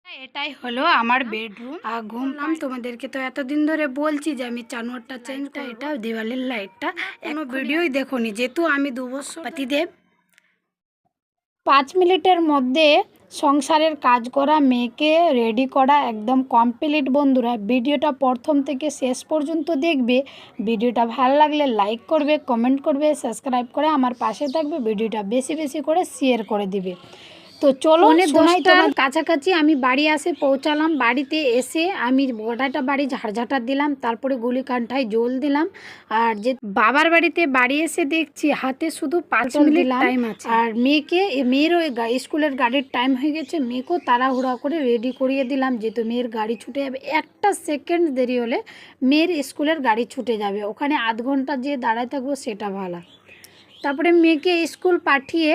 এটাই হলো আমার বেডরুম। আর ঘুমপাম তোমাদেরকে তো এতদিন ধরে বলছি যে আমি চানোয়ারটা চেঞ্জ করব। এটা দিওয়ালির লাইটটা কোনো ভিডিওই দেখোনি, যেহেতু আমি 2 বছর পাতিদেব 5 মিনিটের মধ্যে সংসারের কাজ করা মেয়েকে রেডি করা একদম কমপ্লিট। বন্ধুরা, ভিডিওটা প্রথম থেকে শেষ পর্যন্ত দেখবে। ভিডিওটা ভালো লাগলে লাইক করবে, কমেন্ট করবে, সাবস্ক্রাইব করে আমার পাশে থাকবে। ভিডিওটা বেশি বেশি করে শেয়ার করে দিবে। তো চলো, 10টার কাছাকাছি আমি বাড়ি পৌঁছালাম। বাড়িতে এসে আমি গোটাটা বাড়ি ঝাড়ঝাঁটার দিলাম, তারপরে গুলি কান্ঠায় জল দিলাম। আর যে বাবার বাড়ি এসে দেখছি হাতে শুধু 5 মিনিট টাইম আছে। আর মেয়েরও স্কুলের গাড়ির টাইম হয়ে গেছে। মেয়েকেও তাড়াহুড়া করে রেডি করিয়ে দিলাম, যেহেতু মেয়ের গাড়ি ছুটে যাবে। একটা সেকেন্ড দেরি হলে মেয়ের স্কুলের গাড়ি ছুটে যাবে, ওখানে আধ ঘন্টা যে দাঁড়ায় থাকবো সেটা ভালো। তারপরে মেয়েকে স্কুল পাঠিয়ে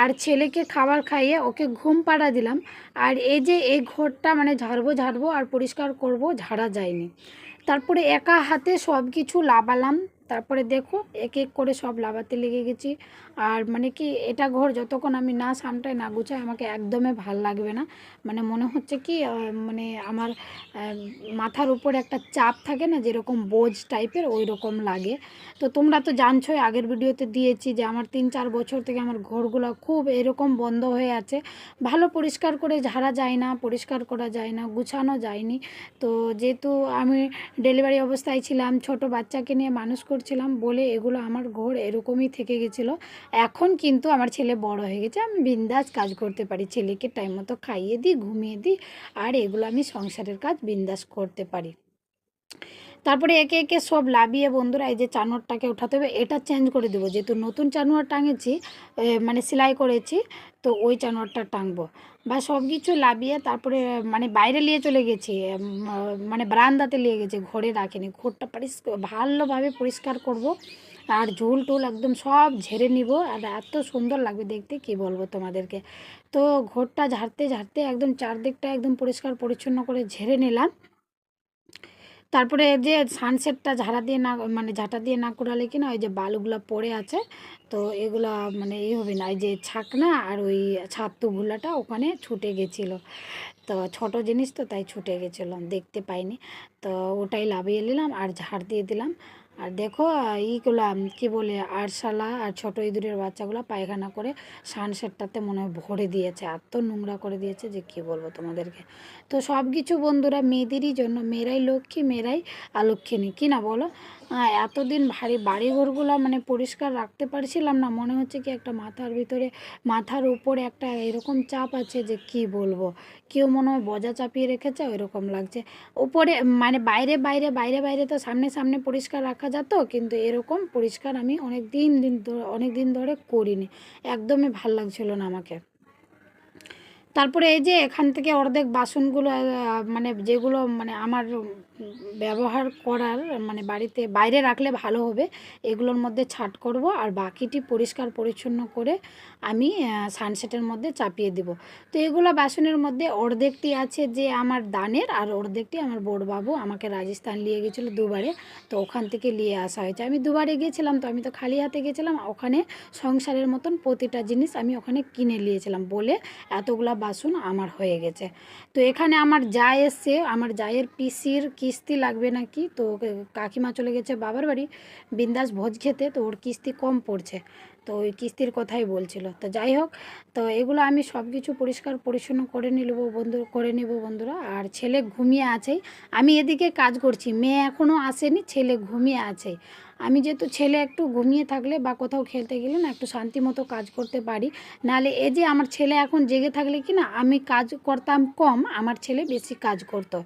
আর ছেলেকে খাবার খাইয়ে ওকে ঘুম পাড়া দিলাম। আর এই যে এই ঘরটা মানে ঝাড়বো আর পরিষ্কার করব, ঝাড়া যায়নি। তারপরে একা হাতে সব কিছু লাবালাম। তারপরে দেখো এক এক করে সব লাবাতে লেগে গেছি। আর মানে কি, এটা ঘর যতক্ষণ আমি না সামটাই না গুছাই আমাকে একদমই ভাল লাগবে না। মানে মনে হচ্ছে কি মানে আমার মাথার উপর একটা চাপ থাকে না, যেরকম বোঝ টাইপের, ওই রকম লাগে। তো তোমরা তো জানছোই, আগের ভিডিওতে দিয়েছি যে আমার 3-4 বছর থেকে আমার ঘরগুলো খুব এরকম বন্ধ হয়ে আছে। ভালো পরিষ্কার করে ঝাড়া যায় না, পরিষ্কার করা যায় না, গুছানো যায়নি। তো যেহেতু আমি ডেলিভারি অবস্থায় ছিলাম, ছোট বাচ্চাকে নিয়ে মানুষ করছিলাম বলে এগুলো আমার ঘর এরকমই থেকে গেছিলো। এখন কিন্তু আমার ছেলে বড় হয়ে গেছে, আমি বিন্দাস কাজ করতে পারি। ছেলেকে টাইম মতো খাইয়ে দিই, ঘুমিয়ে দিই, আর এগুলো আমি সংসারের কাজ বিন্দাস করতে পারি। তারপরে একে একে সব লাবিয়ে বন্ধুরা, এই যে চানোয়ারটাকে উঠাতে হবে, এটা চেঞ্জ করে দেবো। যেহেতু নতুন চানোয়ার টাঙেছি, মানে সেলাই করেছি, তো ওই চানোয়ারটা টাঙবো। বা সব কিছু লাবিয়ে তারপরে মানে বাইরে নিয়ে চলে গেছি, মানে বারান্দাতে নিয়ে গেছি, ঘরে রাখিনি। ঘরটা ভালোভাবে পরিষ্কার করব। আর ঝুল টুল একদম সব ঝেড়ে নিব, আর এত সুন্দর লাগবে দেখতে, কি বলবো তোমাদেরকে। তো ঘরটা ঝাড়তে ঝাড়তে একদম চারদিকটা একদম পরিষ্কার পরিচ্ছন্ন করে ঝেড়ে নিলাম। তারপরে যে সানসেটটা ঝাঁটা দিয়ে না কুড়ালে কিনা ওই যে বালুগুলো পড়ে আছে, তো এগুলা মানে হবে না। এই যে ছাকনা আর ওই ছাতুগুলাটা ওখানে ছুটে গেছিলো, তো ছোট জিনিস তো তাই ছুটে গেছিলো, দেখতে পাইনি। তো ওটাই লাভিয়ে নিলাম আর ঝাড় দিয়ে দিলাম। আর দেখো এইগুলা কি বলে, আরশালা আর ছোট ইঁদুরের বাচ্চাগুলো পায়খানা করে সানসেটটাতে মনে হয় ভরে দিয়েছে, এত নোংরা করে দিয়েছে যে কি বলবো তোমাদেরকে। তো সব কিছু বন্ধুরা মেয়েদেরই জন্য, মেয়েরাই লক্ষ্মী, মেয়েরাই অলক্ষ্মী, কি না বলো। এতদিন বাড়িঘরগুলো মানে পরিষ্কার রাখতে পারছিলাম না, মনে হচ্ছে কি একটা মাথার উপরে একটা এরকম চাপ আছে যে কি বলবো, কেউ মনে হয় বোঝা চাপিয়ে রেখেছে ওই রকম লাগছে। উপরে মানে বাইরে তো সামনে সামনে পরিষ্কার রাখা যেত, কিন্তু এরকম পরিষ্কার আমি অনেক দিন ধরে করিনি। একদমই ভাল লাগছিল না আমাকে। তারপরে এই যে এখান থেকে অর্ধেক বাসনগুলো মানে যেগুলো মানে আমার ব্যবহার করার মানে বাড়িতে বাইরে রাখলে ভালো হবে, এগুলোর মধ্যে ছাট করব। আর বাকিটি পরিষ্কার পরিচ্ছন্ন করে আমি সানসেটের মধ্যে চাপিয়ে দেব। তো এগুলো বাসনের মধ্যে অর্ধেকটি আছে যে আমার দানের, আর অর্ধেকটি আমার বড়বাবু আমাকে রাজস্থান নিয়ে গেছিলো দুবারে, তো ওখান থেকে নিয়ে আসা হয়েছে। আমি দুবারে গেছিলাম, তো আমি তো খালি হাতে গেছিলাম, ওখানে সংসারের মতন প্রতিটা জিনিস আমি ওখানে কিনে নিয়েছিলাম বলে এতগুলা বাসন আমার হয়ে গেছে। তো এখানে আমার যা এসছে, আমার জায়ের পিসির কিস্তি লাগবে নাকি, তো কাকিমা চলে গেছে বাবার বাড়ি বিন্দাস ভোজ খেতে, তো ওর কিস্তি কম পড়ছে, তো ওই কিস্তির কথাই বলছিল। তো যাই হোক, তো এগুলো আমি সব কিছু পরিষ্কার পরিচ্ছন্ন করে নিব বন্ধুরা। আর ছেলে ঘুমিয়ে আছেই, আমি এদিকে কাজ করছি, মেয়ে এখনও আসেনি, ছেলে ঘুমিয়ে আছে। আমি যেহেতু ছেলে একটু ঘুমিয়ে থাকলে বা কোথাও খেলতে গেলে না একটু শান্তি মতো কাজ করতে পারি, নাহলে এই যে আমার ছেলে এখন জেগে থাকলে কি না আমি কাজ করতাম কম, আমার ছেলে বেশি কাজ করতো।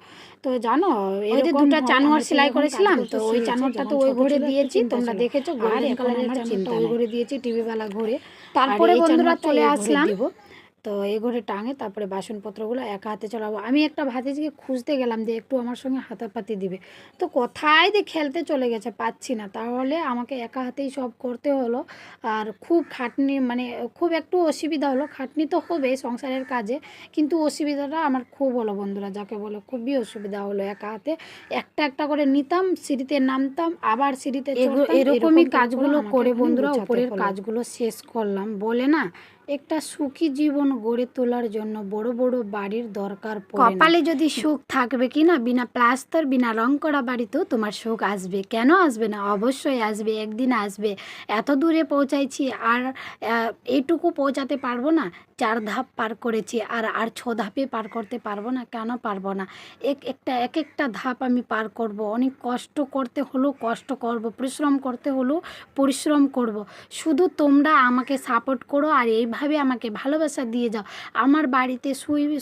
তো জানো ওই যে দুটো চানোয়ার সেলাই করেছিলাম, তো ওই চানোয়ারটা তো ওই ঘরে দিয়েছি, তোমরা দেখেছো গোল্ডেন কালারের চানোয়ারটা ওই ঘরে দিয়েছি, টিভিওয়ালা ঘরে। তারপরে বন্ধুরা চলে আসলাম, তো এই ঘরে টাঙে তারপরে বাসনপত্রগুলো একা হাতে চলাবো। আমি একটা ভাতিজিকে খুঁজতে গেলাম যে একটু আমার সঙ্গে হাতাপাতি দিবে, তো কোথায় যে খেলতে চলে গেছে পাচ্ছি না, তাহলে আমাকে একা হাতেই সব করতে হলো। আর খুব খাটনি, মানে খুব একটু অসুবিধা হলো, খাটনি তো হবে সংসারের কাজে, কিন্তু অসুবিধাটা আমার খুব হলো বন্ধুরা, যাকে বলে খুবই অসুবিধা হলো। একা হাতে একটা একটা করে নিতাম, সিঁড়িতে নামতাম, আবার সিঁড়িতে এরকমই কাজগুলো করে বন্ধুরা উপরের কাজগুলো শেষ করলাম বলে না, একটা সুখী জীবন গড়ে তোলার জন্য বড় বড় বাড়ির দরকার পড়ে না। কপালে যদি সুখ থাকবে কি না, বিনা প্লাস্টার বিনা রং করা বাড়িতেও তোমার সুখ আসবে। কেন আসবে না? অবশ্যই আসবে, একদিন আসবে। এত দূরে পৌঁছাইছি আর এইটুকু পৌঁছাতে পারবো না? 4 ধাপ পার করেছি, আর 6 ধাপে পার করতে পারবো না? কেন পারবো না? এক একটা ধাপ আমি পার করব। অনেক কষ্ট করতে হলেও কষ্ট করব, পরিশ্রম করতে হলেও পরিশ্রম করব। শুধু তোমরা আমাকে সাপোর্ট করো আর এইভাবে আমাকে ভালোবাসা দিয়ে যাও। আমার বাড়িতে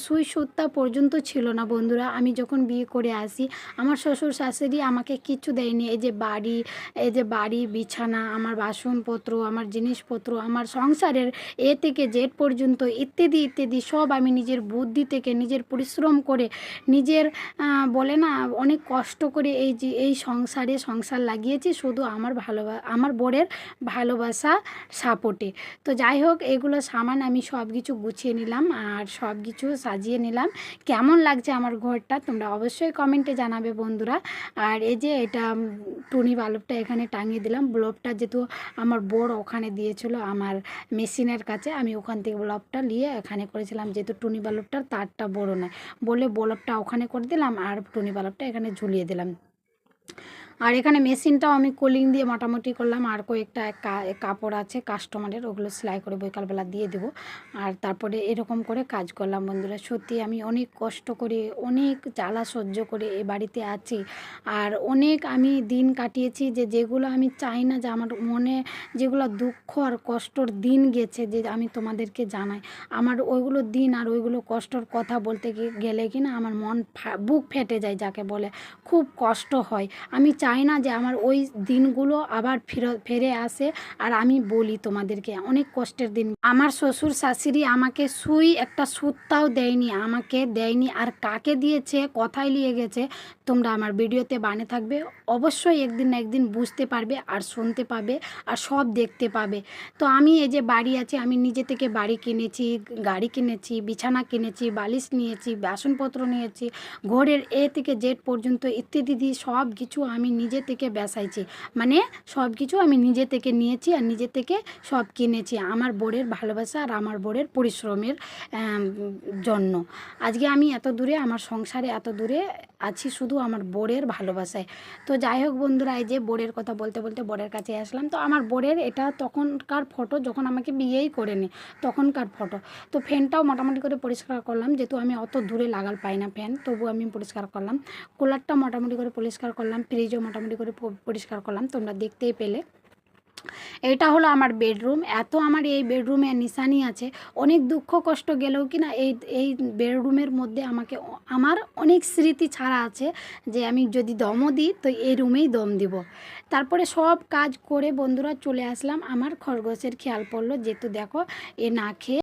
সুই সুত্তা পর্যন্ত ছিল না বন্ধুরা। আমি যখন বিয়ে করে আসি আমার শ্বশুর শাশুড়ি আমাকে কিচ্ছু দেয়নি। এই যে বাড়ি বিছানা, আমার বাসনপত্র, আমার জিনিসপত্র, আমার সংসারের এ থেকে জেড পর্যন্ত ইত্যাদি ইত্যাদি সব আমি নিজের বুদ্ধি থেকে, নিজের পরিশ্রম করে, নিজের বলে না অনেক কষ্ট করে এই সংসার লাগিয়েছি শুধু আমার বরের ভালোবাসা সাপোর্টে। তো যাই হোক, এগুলো সামান আমি সব কিছু গুছিয়ে নিলাম আর সব কিছু সাজিয়ে নিলাম। কেমন লাগছে আমার ঘরটা তোমরা অবশ্যই কমেন্টে জানাবে বন্ধুরা। আর এই যে এটা টুনি বাল্বটা এখানে টাঙিয়ে দিলাম। ব্লবটা যেহেতু আমার বর ওখানে দিয়েছিল আমার মেশিনের কাছে, আমি ওখান থেকে ব্লবটা নিয়ে এখানে করেছিলাম, যেহেতু টুনি বাল্বটার তারটা বড় নয় বলে ব্লবটা ওখানে করে দিলাম আর টুনি বাল্বটা এখানে ঝুলিয়ে দিলাম। আর এখানে মেশিনটাও আমি কোলিং দিয়ে মোটামুটি করলাম। আর কয়েকটা কাপড় আছে কাস্টমারের, ওগুলো সেলাই করে বিকালবেলা দিয়ে দেবো। আর তারপরে এরকম করে কাজ করলাম বন্ধুরা। সত্যি আমি অনেক কষ্ট করে, অনেক জ্বালা সহ্য করে এ বাড়িতে আছি। আর অনেক আমি দিন কাটিয়েছি যেগুলো আমি চাই না, যে আমার মনে যেগুলো দুঃখ আর কষ্টর দিন গেছে, যে আমি তোমাদেরকে জানাই, আমার ওইগুলো দিন আর ওইগুলো কষ্টর কথা বলতে গেলে কি না আমার মন বুক ফেটে যায়, যাকে বলে। খুব কষ্ট হয়। আমি চাই না যে আমার ওই দিনগুলো আবার ফিরে আসে। আর আমি বলি তোমাদেরকে, অনেক কষ্টের দিন। আমার শ্বশুর শাশুড়ি আমাকে একটা সুতাও দেয়নি। আর কাকে দিয়েছে, কোথায় নিয়ে গেছে, তোমরা আমার ভিডিওতে বানে থাকবে। অবশ্যই একদিন না একদিন বুঝতে পারবে আর শুনতে পাবে আর সব দেখতে পাবে। তো আমি এই যে বাড়ি আছে, আমি নিজে থেকে বাড়ি কিনেছি, গাড়ি কিনেছি, বিছানা কিনেছি, বালিশ নিয়েছি, বাসনপত্র নিয়েছি, ঘরের এ থেকে জেড পর্যন্ত ইত্যাদি সব কিছু আমি নিজে থেকে বেসাইছি। মানে সব কিছু আমি নিজে থেকে নিয়েছি আর নিজে থেকে সব কিনেছি আমার বরের ভালোবাসা আর আমার বরের পরিশ্রমের জন্য। আজকে আমি এত দূরে, আমার সংসারে এত দূরে আছি শুধু আমার বরের ভালোবাসায়। তো যাই হোক বন্ধুরা, এই যে বরের কথা বলতে বলতে বরের কাছে আসলাম। তো আমার বরের এটা তখনকার ফটো, যখন আমাকে বিয়েই করেনি তখনকার ফটো। তো ফ্যানটাও মোটামুটি করে পরিষ্কার করলাম, যেহেতু আমি অত দূরে লাগাল পাই না ফ্যান, তবু আমি পরিষ্কার করলাম। কুলারটা মোটামুটি করে পরিষ্কার করলাম, ফ্রিজও মোটামুটি করে পরিষ্কার করলাম, তোমরা দেখতেই পেলে। এটা হলো আমার বেডরুম। এত আমার এই বেডরুমে নিশানি আছে। অনেক দুঃখ কষ্ট গেলেও কি না এই বেডরুমের মধ্যে আমার অনেক স্মৃতি ছাড়া আছে, যে আমি যদি দমও দিই তো এই রুমেই দম দিব। তারপরে সব কাজ করে বন্ধুরা চলে আসলাম। আমার খরগোশের খেয়াল পড়লো, যেহেতু দেখো এ না খেয়ে